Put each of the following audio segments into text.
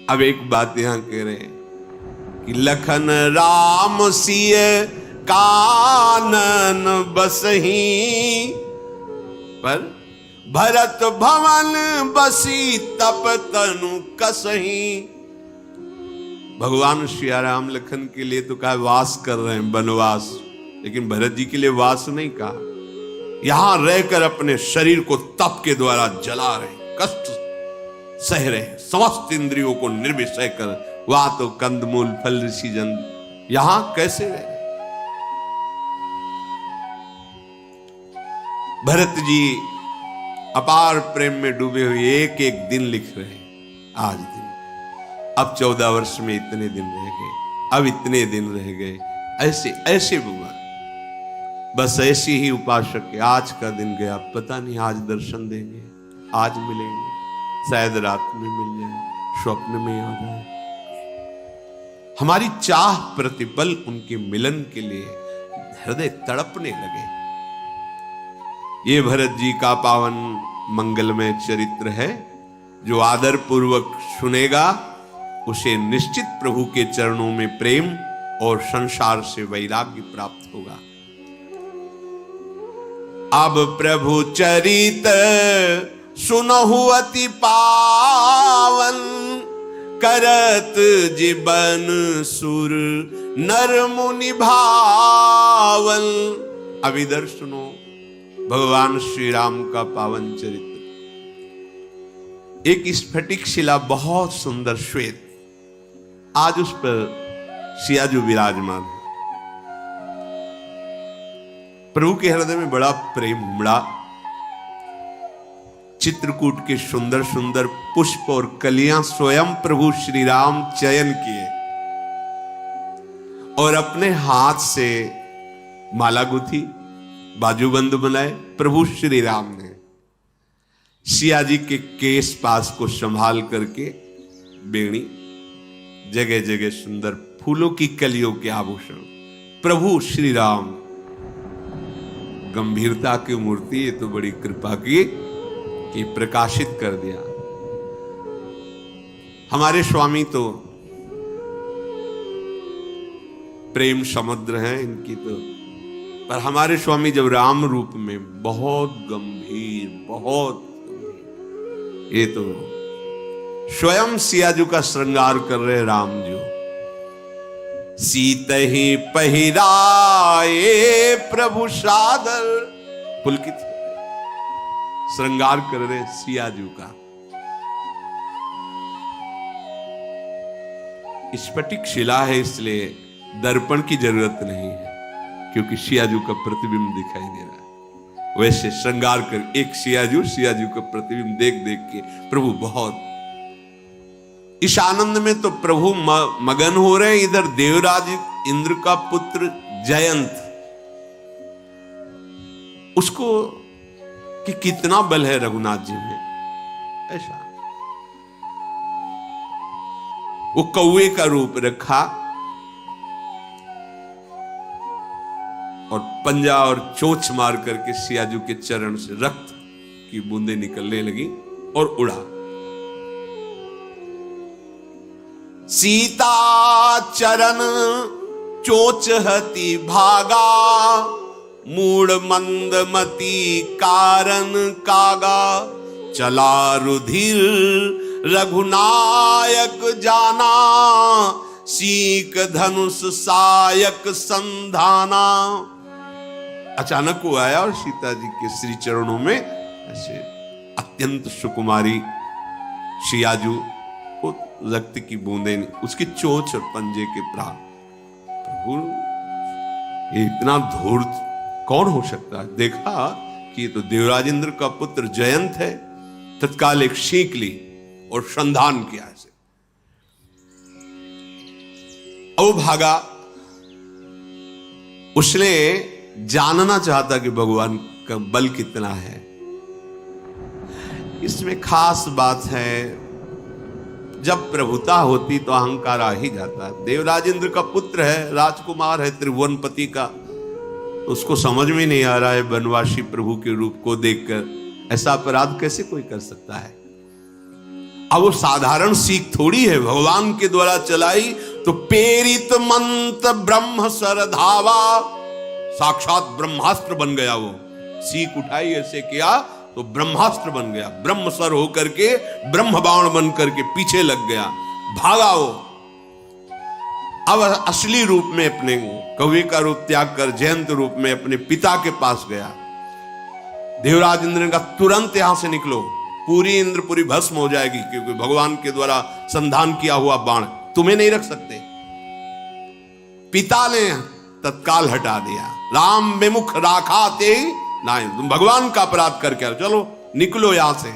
अब एक बात यहां कह रहे हैं कि लखन राम सिय कानन बसही, पर भरत भवन बसी तप तनु कसही। भगवान श्री राम लखन के लिए तो कहा वास कर रहे हैं, वनवास, लेकिन भरत जी के लिए वास नहीं कहा। यहां रहकर अपने शरीर को तप के द्वारा जला रहे, कष्ट सह रहे, समस्त इंद्रियों को निर्विषय कर। वहां तो कंदमूल फल ऋषि जन, यहां कैसे रहे? भरत जी अपार प्रेम में डूबे हुए एक एक दिन लिख रहे हैं। आज दिन, अब 14 वर्ष में इतने दिन रह गए, अब इतने दिन रह गए, ऐसे ऐसे हुआ। बस ऐसे ही उपासक के आज का दिन गया, पता नहीं आज दर्शन देंगे, आज मिलेंगे, शायद रात में मिल जाए, स्वप्न में आ जाए। हमारी चाह प्रतिपल उनके मिलन के लिए हृदय तड़पने लगे। ये भरत जी का पावन मंगलमय चरित्र है। जो आदर पूर्वक सुनेगा उसे निश्चित प्रभु के चरणों में प्रेम और संसार से वैराग्य प्राप्त होगा। अब प्रभु चरित सुनहु अति पावन, करत जीवन सुर नर मुनि भावन। अब इधर सुनो भगवान श्री राम का पावन चरित्र। एक स्फटिक शिला बहुत सुंदर श्वेत, आज उस पर सियाजू विराजमान है। प्रभु के हृदय में बड़ा प्रेम उमड़ा। चित्रकूट के सुंदर सुंदर पुष्प और कलियां स्वयं प्रभु श्री राम चयन किए और अपने हाथ से माला गुथी, बाजूबंद बनाए। प्रभु श्री राम ने सिया जी के केस पास को संभाल करके बेणी, जगह जगह सुंदर फूलों की कलियों के आभूषण। प्रभु श्री राम गंभीरता की मूर्ति, ये तो बड़ी कृपा की कि प्रकाशित कर दिया। हमारे स्वामी तो प्रेम समुद्र हैं इनकी तो, पर हमारे स्वामी जब राम रूप में बहुत गंभीर, बहुत गंभीर, ये तो स्वयं सियाजू का श्रृंगार कर रहे राम जी। सीत ही पहिराए प्रभु सादर, पुलकित श्रृंगार कर रहे सियाजू का। स्फटिक शिला है इसलिए दर्पण की जरूरत नहीं है, क्योंकि सियाजू का प्रतिबिंब दिखाई दे रहा है। वैसे श्रृंगार कर एक सियाजू का प्रतिबिंब देख देख के प्रभु बहुत इस आनंद में तो प्रभु मगन हो रहे। इधर देवराज इंद्र का पुत्र जयंत, उसको कि कितना बल है रघुनाथ जी में, ऐसा वो कौवे का रूप रखा और पंजा और चोंच मार करके सियाजू के चरण से रक्त की बूंदें निकलने लगी और उड़ा। सीता चरण चोंच हति भागा, मूड मंदमती कारण कागा। चला रुधिर रघुनायक जाना, सीक धनुष सायक संधाना। अचानक वो आया और सीता जी के श्री चरणों में ऐसे अत्यंत सुकुमारी सियाजू को रक्त की बूंदें, उसकी चोंच और पंजे के प्राण। प्रभु ये इतना धूर्त कौन हो सकता है? देखा कि ये तो देवराज इंद्र का पुत्र जयंत है। तत्काल एक सीख ली और संधान किया ऐसे। वो भागा, उसने जानना चाहता कि भगवान का बल कितना है। इसमें खास बात है, जब प्रभुता होती तो अहंकार आ ही जाता है। देवराज इंद्र का पुत्र है, राजकुमार है, त्रिभुवनपति का, उसको समझ में नहीं आ रहा है बनवासी प्रभु के रूप को देखकर ऐसा अपराध कैसे कोई कर सकता है। अब वो साधारण सीख थोड़ी है, भगवान के द्वारा चलाई तो पेरित मंत्र ब्रह्म सर धावा, साक्षात ब्रह्मास्त्र बन गया। वो सीख उठाई ऐसे किया तो ब्रह्मास्त्र बन गया, ब्रह्म सर होकर के ब्रह्म बाण बन करके पीछे लग गया, भागा वो। अब असली रूप में अपने कवि का रूप त्याग कर जयंत रूप में अपने पिता के पास गया। देवराज इंद्र ने कहा तुरंत यहां से निकलो, पूरी इंद्रपुरी भस्म हो जाएगी, क्योंकि भगवान के द्वारा संधान किया हुआ बाण तुम्हें नहीं रख सकते। पिता ने तत्काल हटा दिया, राम विमुख राखा ते नहीं, तुम भगवान का अपराध करके चलो निकलो यहां से।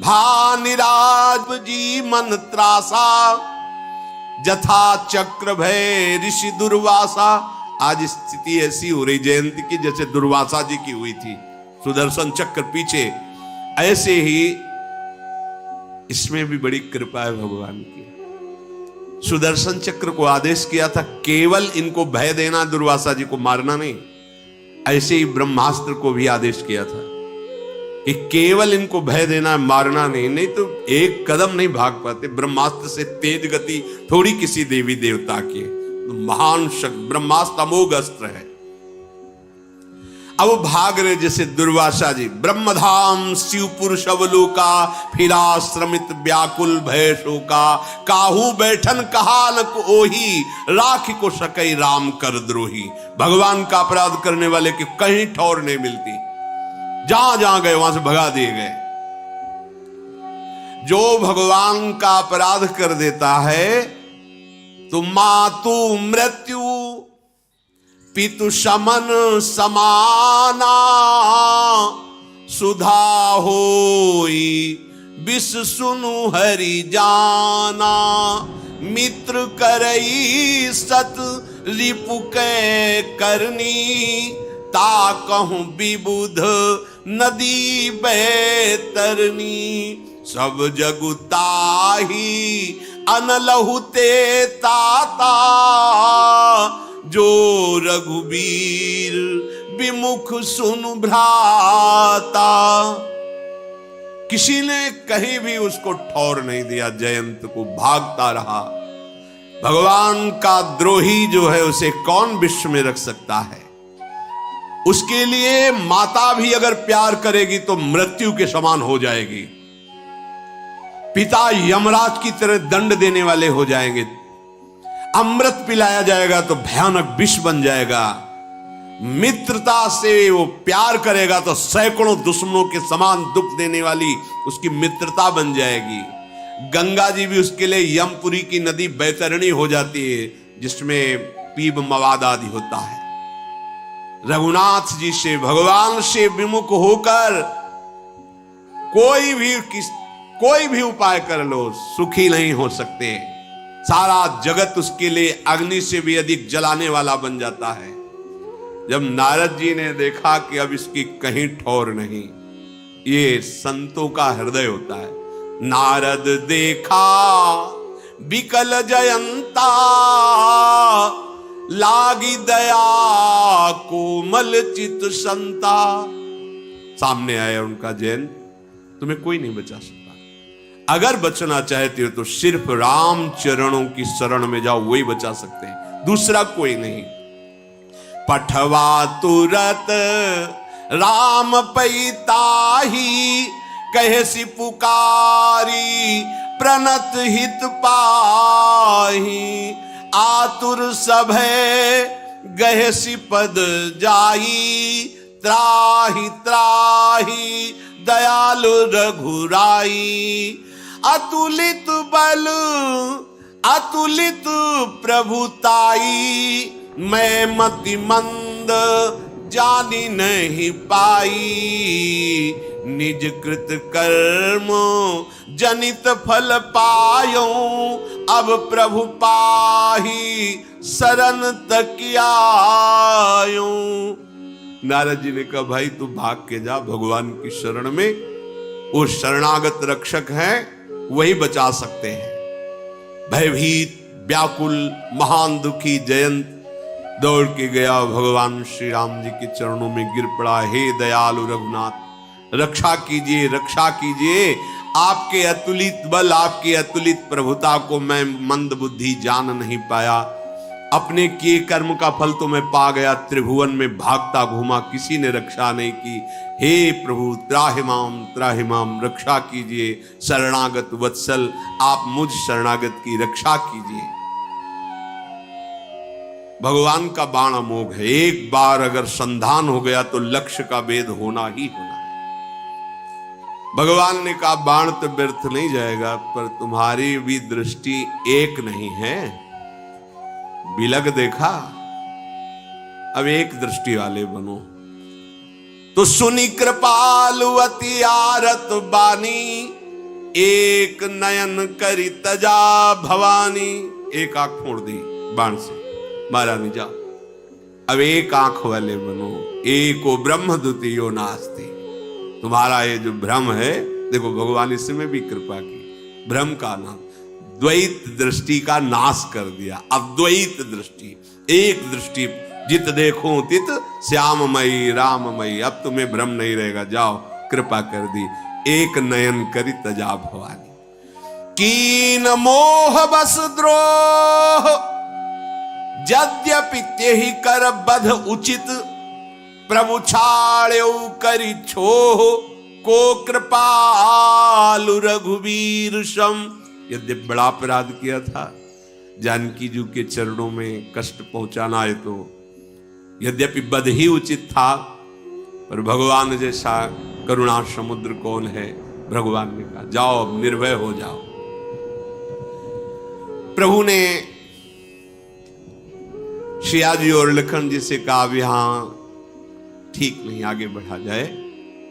भानिराज जी मन त्रासा जथा चक्र भय ऋषि दुर्वासा। आज स्थिति ऐसी हो रही जयंती की जैसे दुर्वासा जी की हुई थी, सुदर्शन चक्र पीछे, ऐसे ही इसमें भी बड़ी कृपा है भगवान की। सुदर्शन चक्र को आदेश किया था केवल इनको भय देना, दुर्वासा जी को मारना नहीं। ऐसे ही ब्रह्मास्त्र को भी आदेश किया था कि केवल इनको भय देना, मारना नहीं, नहीं तो एक कदम नहीं भाग पाते। ब्रह्मास्त्र से तेज गति थोड़ी किसी देवी देवता की, तो महान शक्ति ब्रह्मास्त्र अमोघ अस्त्र है। अब भाग रहे जैसे दुर्वासा जी, ब्रह्मधाम शिवपुर शवलोका फिराश्रमित व्याकुल भय शोका, काहू बैठन कहा न को ओही, राख को सकई राम कर द्रोही। भगवान का अपराध करने वाले की कहीं ठौर नहीं मिलती, जहां जहां गए वहां से भगा दिए गए। जो भगवान का अपराध कर देता है तो मातु मृत्यु पितु समन समाना, सुधा होई विष सुनु हरि जाना, मित्र करई सत रिपु कै करनी, ता कहूं विबुध नदी बैतरनी, सब जगु ताही अनलहुते ताता, जो रघुबीर विमुख सुनु भ्राता। किसी ने कहीं भी उसको ठौर नहीं दिया, जयंत को भागता रहा। भगवान का द्रोही जो है उसे कौन विश्व में रख सकता है। उसके लिए माता भी अगर प्यार करेगी तो मृत्यु के समान हो जाएगी, पिता यमराज की तरह दंड देने वाले हो जाएंगे, अमृत पिलाया जाएगा तो भयानक विष बन जाएगा, मित्रता से वो प्यार करेगा तो सैकड़ों दुश्मनों के समान दुख देने वाली उसकी मित्रता बन जाएगी। गंगा जी भी उसके लिए यमपुरी की नदी बैतरणी हो जाती है, जिसमें पीप मवाद आदि होता है। रघुनाथ जी से भगवान से विमुख होकर कोई भी उपाय कर लो, सुखी नहीं हो सकते। सारा जगत उसके लिए अग्नि से भी अधिक जलाने वाला बन जाता है। जब नारद जी ने देखा कि अब इसकी कहीं ठौर नहीं, ये संतों का हृदय होता है। नारद देखा विकल जयंता, लागी दया कोमल चित संता। सामने आया उनका जयंत, तुम्हें कोई नहीं बचा सकता। अगर बचना चाहते हो तो सिर्फ राम चरणों की शरण में जाओ, वही बचा सकते हैं, दूसरा कोई नहीं। पठवा तुरत राम पैताही, कहे पुकारी प्रणत हित पाही। आतुर सभे गहे पद जाई, त्राही त्राही दयालु रघुराई। अतुलित बल अतुलित प्रभुताई, मैं मति मंद जानी नहीं पाई। निज कृत कर्म जनित फल पायो, अब प्रभु पाही शरण तकियायो। नारद जी ने कहा भाई तू भाग के जा भगवान की शरण में, वो शरणागत रक्षक हैं, वही बचा सकते हैं। भयभीत व्याकुल महान दुखी जयंत दौड़ के गया, भगवान श्री राम जी के चरणों में गिर पड़ा। हे दयालु रघुनाथ, रक्षा कीजिए रक्षा कीजिए, आपके अतुलित बल, आपके अतुलित प्रभुता को मैं मंद बुद्धि जान नहीं पाया। अपने किए कर्म का फल तो मैं पा गया, त्रिभुवन में भागता घूमा, किसी ने रक्षा नहीं की। हे प्रभु त्राहिमाम, रक्षा कीजिए। शरणागत वत्सल, आप मुझ शरणागत की रक्षा कीजिए। भगवान का बाण अमोघ है, एक बार अगर संधान हो गया तो लक्ष्य का भेद होना ही होना है। भगवान ने कहा बाण तो व्यर्थ नहीं जाएगा, पर तुम्हारी भी दृष्टि एक नहीं है, बिलग देखा, अब एक दृष्टि वाले बनो। तो सुनी कृपालु अति आरत बानी, एक नयन करी तजा भवानी। एक आंख फोड़ दी बाण से, महारानी जाओ, अब एक आंख वाले बनो। एको ब्रह्म द्वितीयो नास्ति। तुम्हारा ये जो भ्रम है, देखो भगवान इसमें भी कृपा की, भ्रम का नाम, द्वैत दृष्टि का नाश कर दिया। अद्वैत दृष्टि, एक दृष्टि, जित देखो तित श्याममयी राममयी। अब तुम्हें भ्रम नहीं रहेगा, जाओ, कृपा कर दी। एक नयन करी तजा भवानी, कीन मोह बस द्रोह, यद्यपि तेहि कर बध उचित, प्रभु छाड़्यो करी छोह, को कृपालु रघुवीर सम। यद्यपि बड़ा अपराध किया था, जानकी जी के चरणों में कष्ट पहुंचाना है, तो यद्यपि बध ही उचित था, पर भगवान जैसा करुणा समुद्र कौन है। भगवान ने कहा जाओ, अब निर्भय हो जाओ। प्रभु ने श्रिया जी और लखन जी से कहा अब यहां ठीक नहीं आगे बढ़ा जाए,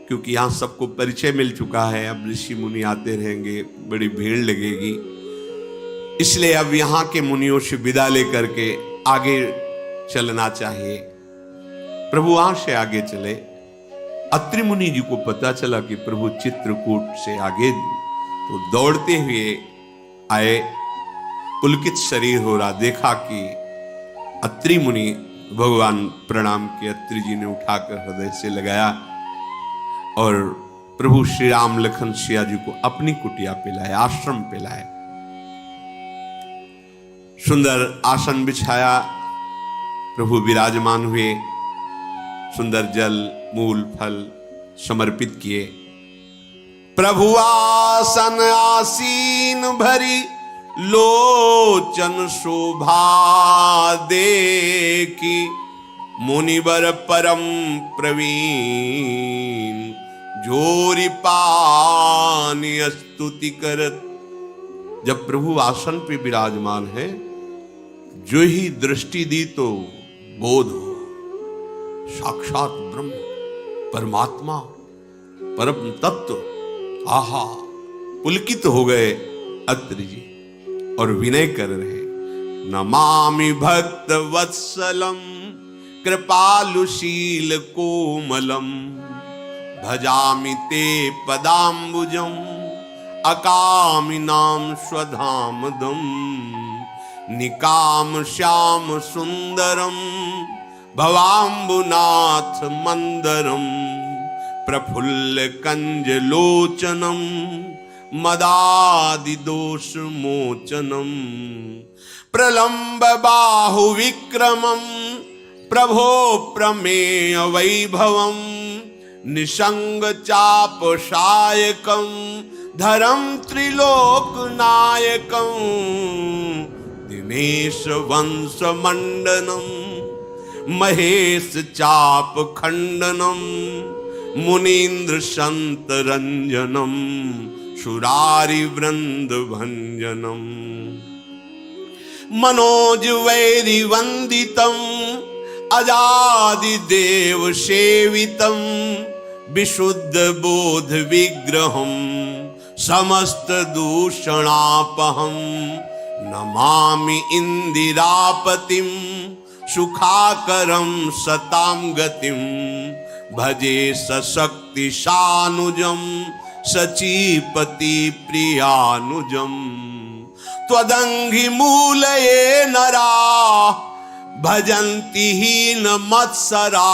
क्योंकि यहां सबको परिचय मिल चुका है, अब ऋषि मुनि आते रहेंगे, बड़ी भीड़ लगेगी, इसलिए अब यहां के मुनियों से विदा लेकर के आगे चलना चाहिए। प्रभु वहां से आगे चले। अत्रि मुनि जी को पता चला कि प्रभु चित्रकूट से आगे, तो दौड़ते हुए आए, पुलकित शरीर हो रहा, देखा कि अत्रि मुनि, भगवान प्रणाम किया। अत्रि जी ने उठाकर हृदय से लगाया और प्रभु श्री राम लखन सिया जी को अपनी कुटिया पे लाए, आश्रम पे लाए। सुंदर आसन बिछाया, प्रभु विराजमान हुए, सुंदर जल मूल फल समर्पित किए। प्रभु आसन आसीन भरी, लोचन शोभा देखी, मुनिवर परम प्रवीण, जोरी पानी स्तुति करत। जब प्रभु आसन पे विराजमान है, जो ही दृष्टि दी तो बोध हो, साक्षात ब्रह्म परमात्मा परम तत्व। आहा, पुलकित हो गए अत्रि जी और विनय कर रहे, नमामि भक्त वत्सलम, कृपालुशील कोमलम, भजामि ते पदाम्बुजम, अकामिनां स्वधामदम, निकाम श्याम सुंदरम, भवाम्बुनाथ मंदरम, प्रफुल्ल कंज लोचनम, मदादि दोष मोचनम, प्रलंब बाहु विक्रमम, प्रभो प्रमेय वैभवम, निसंग चाप शायकम, धरम त्रिलोक नायकम, दिनेश वंश मंडनम, महेश चाप खंडनम, मुनीन्द्र संत रंजनम, सुरारि वृंद भंजनम, मनोज वैरि वंदितम, अजादि देव सेवितम, विशुद्ध बोध विग्रहम, समस्त दूषणापहम, नमामि इंदिरापतिम, सुखाकरम सताम गतिम, भजे सशक्ति शानुजम, सचीपति प्रियानुजम, त्वदंघि मूलये नरा, भजन्ति हीन मत्सरा,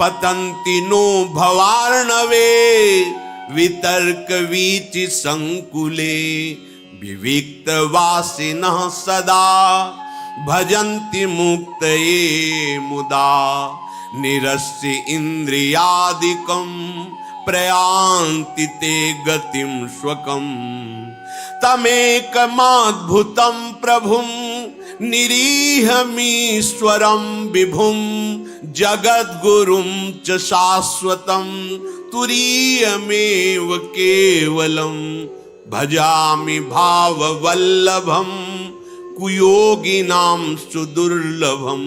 पतन्ति नो भवार्णवे, वितर्क वीचि संकुले विविक्त वासिनः सदा भजन्ति मुक्तये मुदा निरस्य इंद्रियादिकं प्रयान्ति ते गतिं स्वकं तमेकमद्भुतं प्रभुं निरीहमीश्वरं विभुं जगद्गुरुं च शाश्वतं तुरीयमेव केवलं भजामि भाववल्लभं कुयोगिनां सुदुर्लभं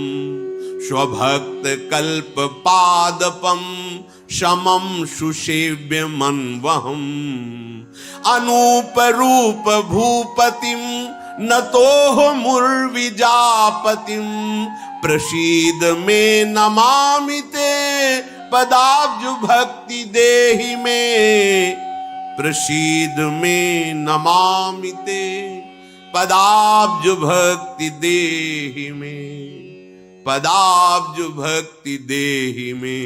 स्वभक्तकल्पपादपं समं सुसेव्यमन्वहम् अनूपरूप भूपतिं नतोऽहमुर्विजापतिं प्रसीद मे नमामि ते पदाब्ज भक्ति देहि मे प्रसीद मे नमामि ते पदाब्ज भक्ति देहि मे पदाब्ज भक्ति देहि मे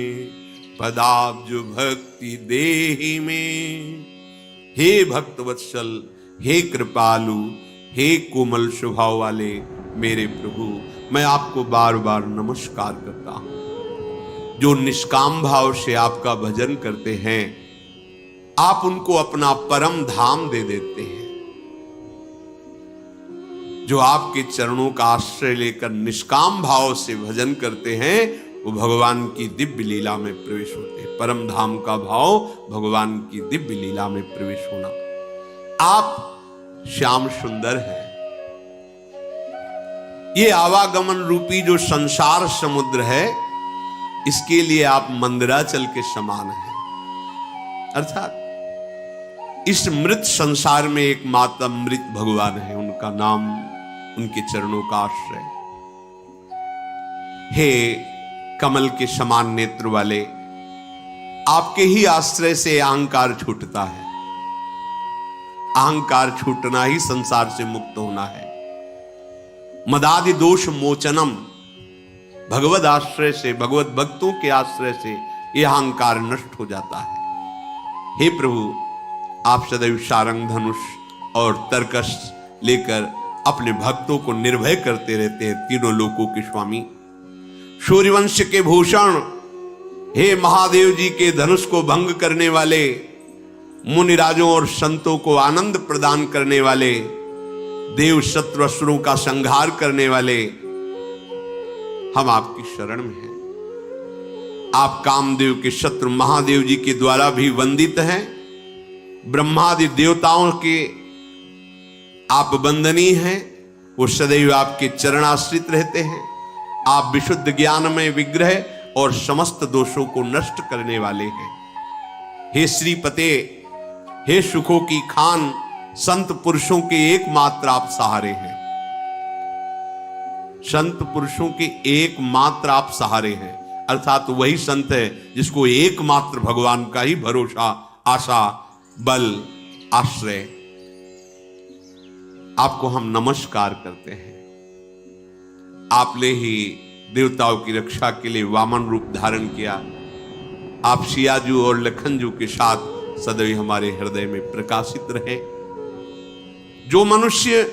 पदाब्ज भक्ति देहि मे। हे भक्तवत्सल, हे कृपालु, हे कोमल स्वभाव वाले मेरे प्रभु, मैं आपको बार बार नमस्कार करता हूं। जो निष्काम भाव से आपका भजन करते हैं, आप उनको अपना परम धाम दे देते हैं। जो आपके चरणों का आश्रय लेकर निष्काम भाव से भजन करते हैं, वो भगवान की दिव्य लीला में प्रवेश होते हैं। परम धाम का भाव भगवान की दिव्य लीला में प्रवेश होना। आप श्याम सुंदर हैं। ये आवागमन रूपी जो संसार समुद्र है, इसके लिए आप मंदराचल के समान हैं। अर्थात इस मृत संसार में एकमात्र अमृत भगवान है, उनका नाम, उनके चरणों का आश्रय। हे कमल के समान नेत्र वाले, आपके ही आश्रय से अहंकार छूटता है। अहंकार छूटना ही संसार से मुक्त होना है। मदादि दोष मोचनम, भगवद आश्रय से, भगवत भक्तों के आश्रय से यह अहंकार नष्ट हो जाता है। हे प्रभु, आप सदैव सारंग धनुष और तरकश लेकर अपने भक्तों को निर्भय करते रहते हैं। तीनों लोकों के स्वामी, सूर्यवंश के भूषण, हे महादेव जी के धनुष को भंग करने वाले, मुनिराजों और संतों को आनंद प्रदान करने वाले, देव शत्रु असुरों का संहार करने वाले, हम आपकी शरण में हैं। आप कामदेव के शत्रु महादेव जी के द्वारा भी वंदित हैं। ब्रह्मादि देवताओं के आप वंदनीय हैं। वो सदैव आपके चरणाश्रित रहते हैं। आप विशुद्ध ज्ञान में विग्रह और समस्त दोषों को नष्ट करने वाले हैं। हे श्रीपते, हे सुखों की खान, संत पुरुषों के एकमात्र आप सहारे हैं। संत पुरुषों के एकमात्र आप सहारे हैं। अर्थात वही संत है जिसको एकमात्र भगवान का ही भरोसा, आशा, बल, आश्रय। आपको हम नमस्कार करते हैं। आपने ही देवताओं की रक्षा के लिए वामन रूप धारण किया। आप सियाजू और लखनजू के साथ सदैव हमारे हृदय में प्रकाशित रहे। जो मनुष्य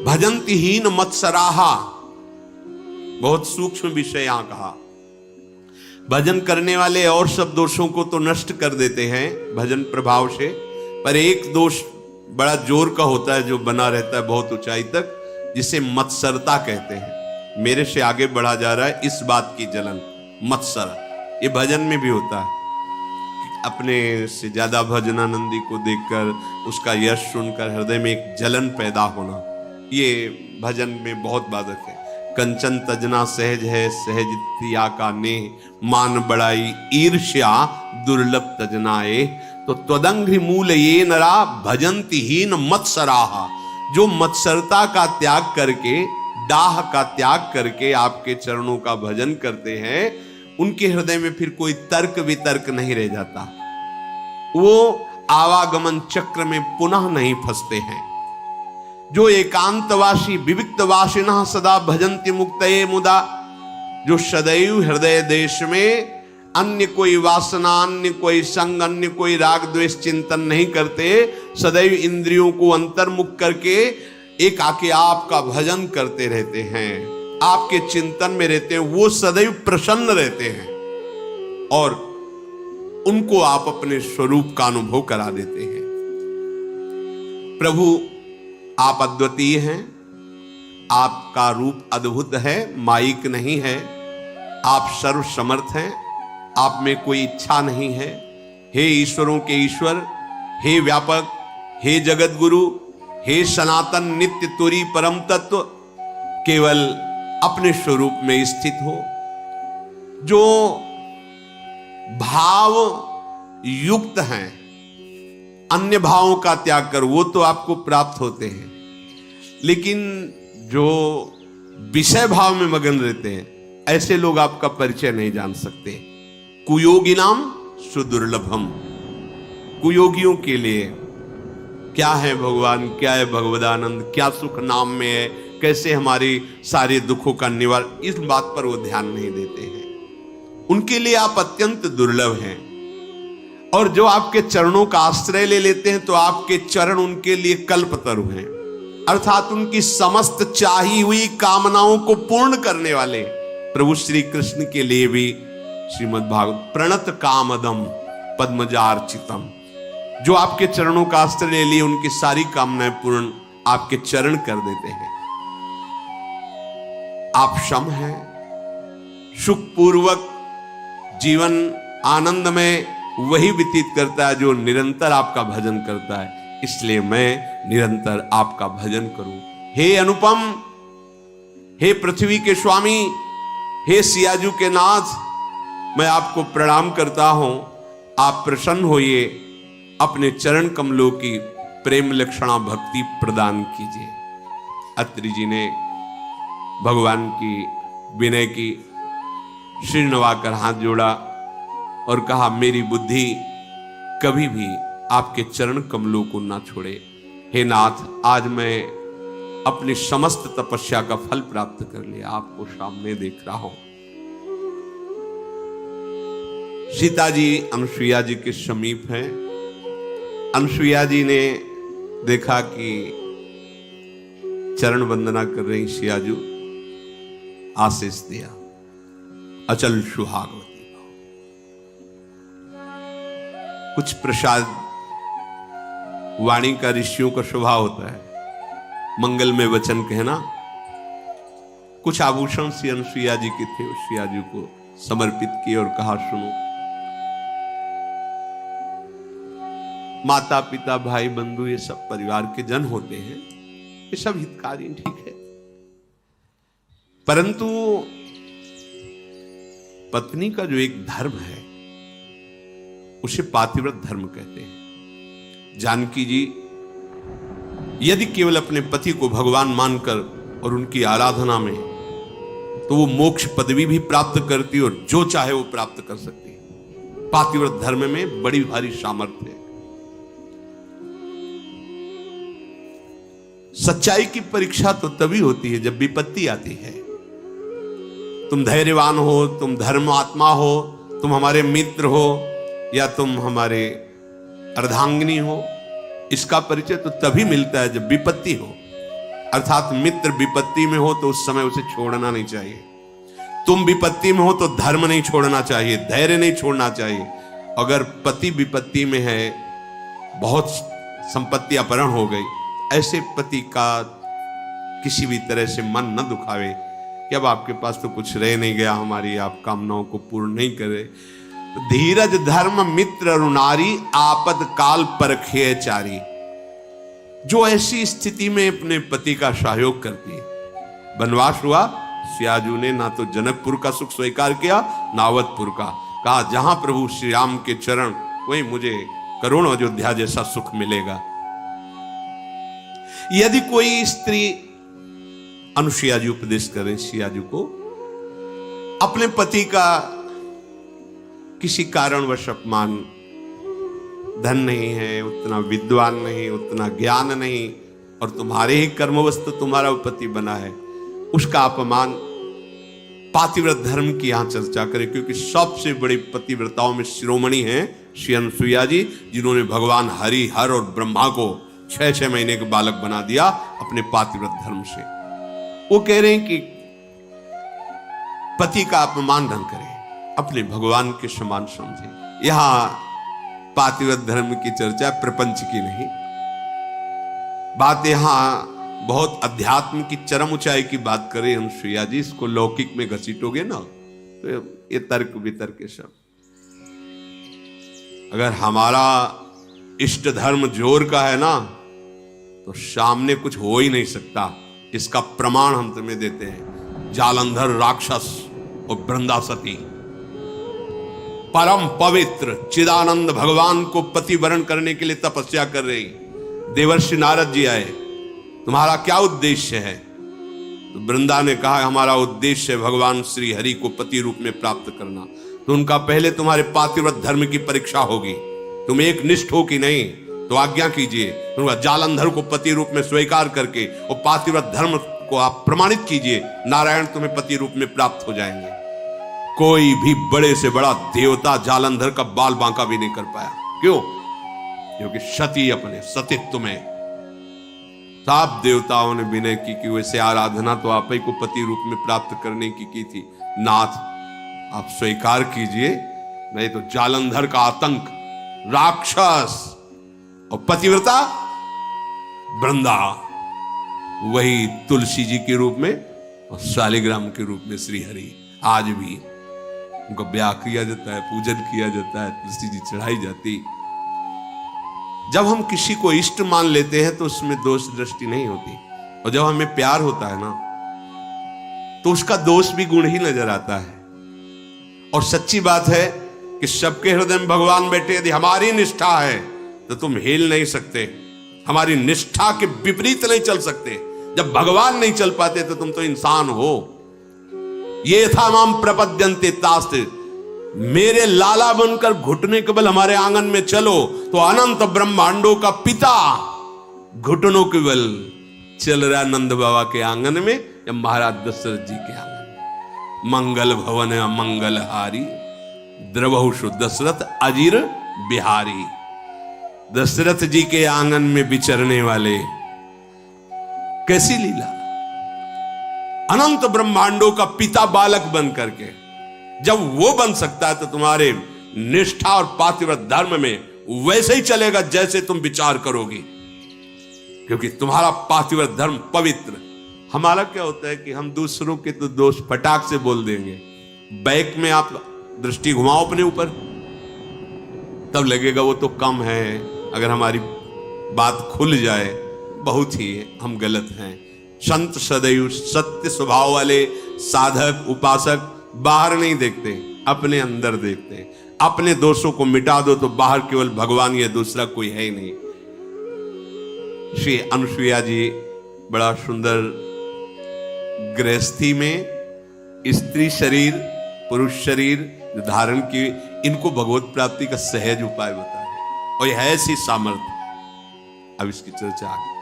भजन्ति हीन मत्सराहा, बहुत सूक्ष्म विषय यहां कहा। भजन करने वाले और सब दोषों को तो नष्ट कर देते हैं भजन प्रभाव से, पर एक दोष बड़ा जोर का होता है जो बना रहता है बहुत ऊंचाई तक, जिसे मत्सरता कहते हैं। मेरे से आगे बढ़ा जा रहा है इस बात की जलन, मत्सर। ये भजन में भी होता है। अपने से ज्यादा भजनानंदी को देखकर, उसका यश सुनकर हृदय में एक जलन पैदा होना, ये भजन में बहुत बाधक है। कंचन तजना सहज है, सहज तिया का नेह, मान बड़ाई ईर्ष्या दुर्लभ तजनाए। तो त्वदंघ्रि मूल ये नरा भजन्ति हीन मत्सराहा। जो मत्सरता का त्याग करके, दाह का त्याग करके आपके चरणों का भजन करते हैं, उनके हृदय में फिर कोई तर्क वितर्क नहीं रह जाता। वो आवागमन चक्र में पुनः नहीं फंसते हैं। जो एकांतवासी विविक्तवासिनः सदा भजन्ति मुक्तये मुदा, जो सदैव हृदय देश में अन्य कोई वासना, अन्य कोई संग, अन्य कोई राग द्वेष चिंतन नहीं करते, सदैव इंद्रियों को अंतर्मुख करके एक आके आपका भजन करते रहते हैं, आपके चिंतन में रहते हैं, वो सदैव प्रसन्न रहते हैं और उनको आप अपने स्वरूप का अनुभव करा देते हैं। प्रभु आप अद्वितीय हैं, आपका रूप अद्भुत है, माइक नहीं है, आप सर्व समर्थ हैं, आप में कोई इच्छा नहीं है। हे ईश्वरों के ईश्वर, हे व्यापक, हे जगत गुरु, हे सनातन नित्य तुरी परम तत्व, केवल अपने स्वरूप में स्थित हो। जो भाव युक्त हैं, अन्य भावों का त्याग कर, वो तो आपको प्राप्त होते हैं, लेकिन जो विषय भाव में मगन रहते हैं, ऐसे लोग आपका परिचय नहीं जान सकते। कुयोगी नाम सुदुर्लभम, कुयोगियों के लिए क्या है भगवान, क्या है भगवदानंद, क्या सुख नाम में है, कैसे हमारे सारे दुखों का निवारण, इस बात पर वो ध्यान नहीं देते हैं। उनके लिए आप अत्यंत दुर्लभ हैं। और जो आपके चरणों का आश्रय ले लेते हैं, तो आपके चरण उनके लिए कल्पतरु हैं, अर्थात उनकी समस्त चाही हुई कामनाओं को पूर्ण करने वाले प्रभु श्री कृष्ण के लिए भी श्रीमद् भागवत प्रणत कामदम पद्मजार्चितम, जो आपके चरणों का आश्रय ले लिए, उनकी सारी कामनाएं पूर्ण आपके चरण कर देते हैं। आप सम हैं, सुखपूर्वक जीवन आनंद में वही व्यतीत करता है जो निरंतर आपका भजन करता है। इसलिए मैं निरंतर आपका भजन करूं। हे अनुपम, हे पृथ्वी के स्वामी, हे सियाजू के नाथ, मैं आपको प्रणाम करता हूं। आप प्रसन्न होइए, अपने चरण कमलों की प्रेम लक्षणा भक्ति प्रदान कीजिए। अत्रि जी ने भगवान की विनय की सिर नवाकर हाथ जोड़ा और कहा, मेरी बुद्धि कभी भी आपके चरण कमलों को ना छोड़े। हे नाथ, आज मैं अपनी समस्त तपस्या का फल प्राप्त कर लिया, आपको सामने देख रहा हूं। सीता जी अनुसुईया जी के समीप हैं। अनुसुईया जी ने देखा कि चरण वंदना कर रही सियाजू, आशीष दिया, अचल सुहागवती भाव। कुछ प्रसाद वाणी का ऋषियों का स्वभाव होता है, मंगलमय वचन कहना। कुछ आभूषण श्री अनुसुईया जी के थे, सियाजू को समर्पित किए और कहा, सुनो, माता पिता भाई बंधु ये सब परिवार के जन होते हैं, ये सब हितकारी, ठीक है, परंतु पत्नी का जो एक धर्म है उसे पातिव्रत धर्म कहते हैं। जानकी जी यदि केवल अपने पति को भगवान मानकर और उनकी आराधना में, तो वो मोक्ष पदवी भी प्राप्त करती और जो चाहे वो प्राप्त कर सकती। पातिव्रत धर्म में बड़ी भारी सामर्थ्य है। सच्चाई की परीक्षा तो तभी होती है जब विपत्ति आती है। तुम धैर्यवान हो, तुम धर्मात्मा हो, तुम हमारे मित्र हो या तुम हमारे अर्धांगिनी हो, इसका परिचय तो तभी मिलता है जब विपत्ति हो। अर्थात मित्र विपत्ति में हो तो उस समय उसे छोड़ना नहीं चाहिए। तुम विपत्ति में हो तो धर्म नहीं छोड़ना चाहिए, धैर्य नहीं छोड़ना चाहिए। अगर पति विपत्ति में है, बहुत संपत्ति अपहरण हो गई, ऐसे पति का किसी भी तरह से मन न दुखावे कि अब आपके पास तो कुछ रह नहीं गया, हमारी आप कामनाओं को पूर्ण नहीं करे। धीरज धर्म मित्र अरुणारी, आपद काल परखे चारी। जो ऐसी स्थिति में अपने पति का सहयोग करती है। वनवास हुआ, सियाजू ने ना तो जनकपुर का सुख स्वीकार किया, ना अवधपुर का। कहा, जहां प्रभु श्री राम के चरण, वहीं मुझे करोड़ों अयोध्या जैसा सुख मिलेगा। यदि कोई स्त्री, अनुसुईया जी उपदेश करें सियाजू को, अपने पति का किसी कारणवश अपमान, धन नहीं है, उतना विद्वान नहीं, उतना ज्ञान नहीं, और तुम्हारे ही कर्मवश तुम्हारा पति बना है, उसका अपमान पातिव्रत धर्म की यहां चर्चा करें, क्योंकि सबसे बड़ी पतिव्रताओं में शिरोमणि हैं श्री अनुसुईया जी, जिन्होंने भगवान हरि, हर और ब्रह्मा को 6-6 महीने के बालक बना दिया अपने पातिव्रत धर्म से। वो कह रहे हैं कि पति का अपमान न करें, अपने भगवान के समान समझे। यहां पातिव्रत धर्म की चर्चा प्रपंच की नहीं, बात यहां बहुत अध्यात्म की चरम ऊंचाई की बात करें अनुसुईया जी, इसको लौकिक में घसीटोगे ना तो ये तर्क वितर्क के सब। अगर हमारा इष्ट धर्म जोर का है ना तो सामने कुछ हो ही नहीं सकता। इसका प्रमाण हम तुम्हें देते हैं। जालंधर राक्षस और वृंदासती परम पवित्र चिदानंद भगवान को पति वरण करने के लिए तपस्या कर रही। देवर्षि नारद जी आए, तुम्हारा क्या उद्देश्य है? तो वृंदा ने कहा, हमारा उद्देश्य है भगवान श्री हरि को पति रूप में प्राप्त करना। तो उनका, पहले तुम्हारे पातिव्रत धर्म की परीक्षा होगी, तुम एक निष्ठ हो कि नहीं, तो आज्ञा कीजिए। उनका जालंधर को पति रूप में स्वीकार करके और पातिव्रत धर्म को आप प्रमाणित कीजिए, नारायण तुम्हें पति रूप में प्राप्त हो जाएंगे। कोई भी बड़े से बड़ा देवता जालंधर का बाल बांका भी नहीं कर पाया। क्यों? क्योंकि सती अपने सतीत्व में सब देवताओं ने विनय की कि वैसे आराधना तो आप ही को पति रूप में प्राप्त करने की थी। नाथ आप स्वीकार कीजिए, नहीं तो जालंधर का आतंक, राक्षस और पतिव्रता वृंदा, वही तुलसी जी के रूप में और शालिग्राम के रूप में श्री हरि। आज भी उनका ब्याह किया जाता है, पूजन किया जाता है, तुलसी जी चढ़ाई जाती। जब हम किसी को इष्ट मान लेते हैं तो उसमें दोष दृष्टि नहीं होती, और जब हमें प्यार होता है ना तो उसका दोष भी गुण ही नजर आता है। और सच्ची बात है कि सबके हृदय में भगवान बैठे। यदि हमारी निष्ठा है तो तुम हिल नहीं सकते, हमारी निष्ठा के विपरीत नहीं चल सकते। जब भगवान नहीं चल पाते तो तुम तो इंसान हो। ये था माम प्रपद्यन्ते तास्ते, मेरे लाला बनकर घुटने के बल हमारे आंगन में चलो तो अनंत ब्रह्मांडों का पिता घुटनों के बल चल रहा नंद बाबा के आंगन में या महाराज दशरथ जी के आंगन में। मंगल भवन मंगलहारी द्रवहुषु दशरथ अजीर बिहारी। दशरथ जी के आंगन में विचरने वाले, कैसी लीला! अनंत ब्रह्मांडों का पिता बालक बन करके जब वो बन सकता है तो तुम्हारे निष्ठा और पातिव्रत धर्म में वैसे ही चलेगा जैसे तुम विचार करोगे, क्योंकि तुम्हारा पातिव्रत धर्म पवित्र। हमारा क्या होता है कि हम दूसरों के तो दोष फटाक से बोल देंगे। बैक में आप दृष्टि घुमाओ अपने ऊपर, तब लगेगा वो तो कम है। अगर हमारी बात खुल जाए बहुत ही हम गलत हैं। संत सदैव सत्य स्वभाव वाले साधक उपासक बाहर नहीं देखते, अपने अंदर देखते। अपने दोषों को मिटा दो तो बाहर केवल भगवान या दूसरा कोई है ही नहीं। श्री अनुसुईया जी बड़ा सुंदर गृहस्थी में स्त्री शरीर पुरुष शरीर धारण की, इनको भगवत प्राप्ति का सहज उपाय बताया, और यह है ऐसी सामर्थ्य। अब इसकी चर्चा आगे।